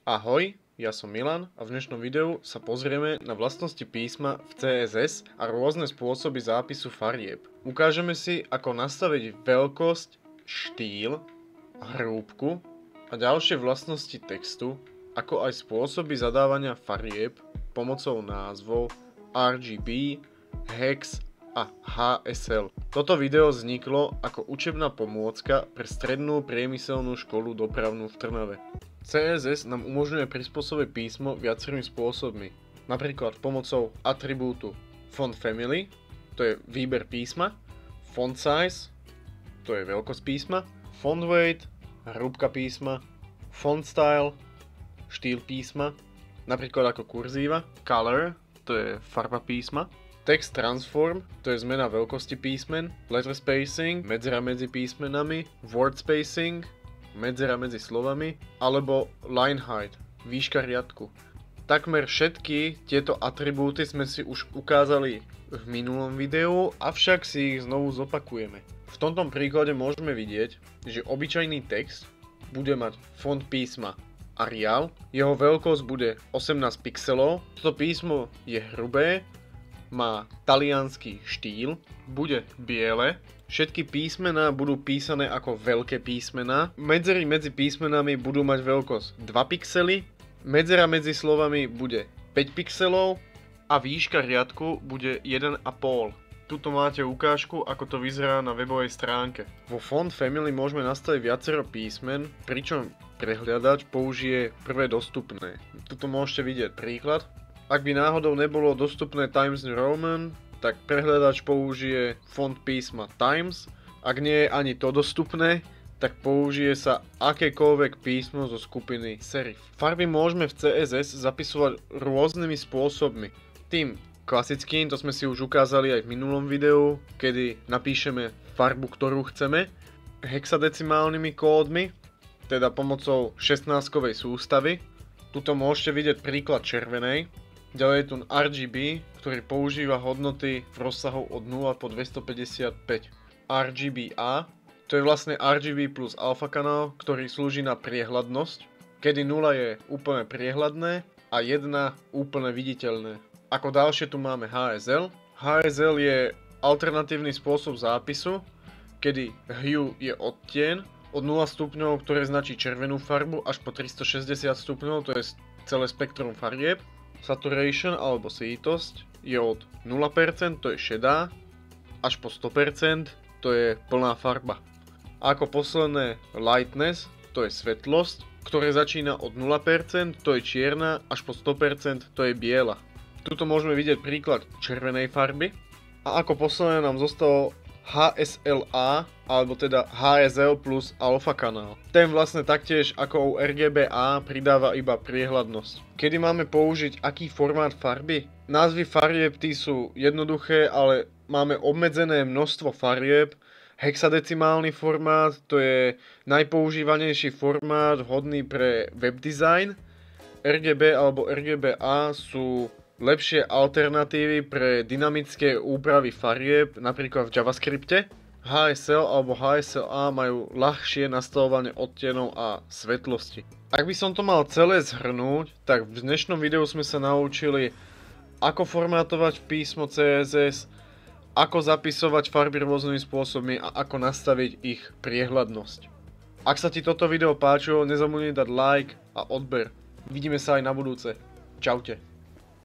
Ahoj, ja som Milan a v dnešnom videu sa pozrieme na vlastnosti písma v CSS a rôzne spôsoby zápisu farieb. Ukážeme si, ako nastaviť veľkosť, štýl, hrúbku a ďalšie vlastnosti textu, ako aj spôsoby zadávania farieb pomocou názvov RGB, hex a HSL. Toto video vzniklo ako učebná pomôcka pre strednú priemyselnú školu dopravnú v Trnave. CSS nám umožňuje prispôsobiť písmo viacerými spôsobmi, napríklad pomocou atribútu font family, to je výber písma, font size, to je veľkosť písma, font weight, hrúbka písma, font style, štýl písma, napríklad ako kurzíva, color, to je farba písma, text transform, to je zmena veľkosti písmen, letter spacing, medzera medzi písmenami, word spacing, medzera medzi slovami, alebo line height, výška riadku. Takmer všetky tieto atribúty sme si už ukázali v minulom videu, avšak si ich znovu zopakujeme. V tomto príklade môžeme vidieť, že obyčajný text bude mať font písma Arial, jeho veľkosť bude 18 pixelov, toto písmo je hrubé, má taliansky štýl, bude biele, všetky písmená budú písané ako veľké písmená, medzery medzi písmenami budú mať veľkosť 2 pixely, medzera medzi slovami bude 5 pixelov a výška riadku bude 1,5. Tuto máte ukážku, ako to vyzerá na webovej stránke. Vo font family môžeme nastaviť viacero písmen, pričom prehliadač použije prvé dostupné. Tuto môžete vidieť príklad. Ak by náhodou nebolo dostupné Times New Roman, tak prehľadač použije font písma Times. Ak nie je ani to dostupné, tak použije sa akékoľvek písmo zo skupiny serif. Farby môžeme v CSS zapisovať rôznymi spôsobmi. Tým klasickým, to sme si už ukázali aj v minulom videu, kedy napíšeme farbu, ktorú chceme, hexadecimálnymi kódmi, teda pomocou 16-kovej sústavy. Tuto môžete vidieť príklad červenej. Ďalej je tu RGB, ktorý používa hodnoty v rozsahu od 0 po 255. RGBA, to je vlastne RGB plus alfa kanál, ktorý slúži na priehľadnosť, kedy 0 je úplne priehľadné a 1 úplne viditeľné. Ako ďalšie tu máme HSL. HSL je alternatívny spôsob zápisu, kedy hue je odtieň od 0 stupňov, ktoré značí červenú farbu, až po 360 stupňov, to je celé spektrum farieb. Saturation alebo sítosť je od 0%, to je šedá, až po 100%, to je plná farba. A ako posledné lightness, to je svetlosť, ktoré začína od 0%, to je čierna, až po 100%, to je biela. Tuto môžeme vidieť príklad červenej farby. A ako posledné nám zostalo HSLA, alebo teda HSL plus alfa kanál. Ten vlastne taktiež ako u RGBA pridáva iba priehľadnosť. Kedy máme použiť aký formát farby? Názvy farieb tí sú jednoduché, ale máme obmedzené množstvo farieb. Hexadecimálny formát, to je najpoužívanejší formát vhodný pre webdesign. RGB alebo RGBA sú lepšie alternatívy pre dynamické úpravy farieb, napríklad v JavaScripte. HSL alebo HSLA majú ľahšie nastavovanie odtienov a svetlosti. Ak by som to mal celé zhrnúť, tak v dnešnom videu sme sa naučili, ako formátovať písmo CSS, ako zapisovať farby rôznymi spôsobmi a ako nastaviť ich priehľadnosť. Ak sa ti toto video páčilo, nezabudni dať like a odber. Vidíme sa aj na budúce. Čaute.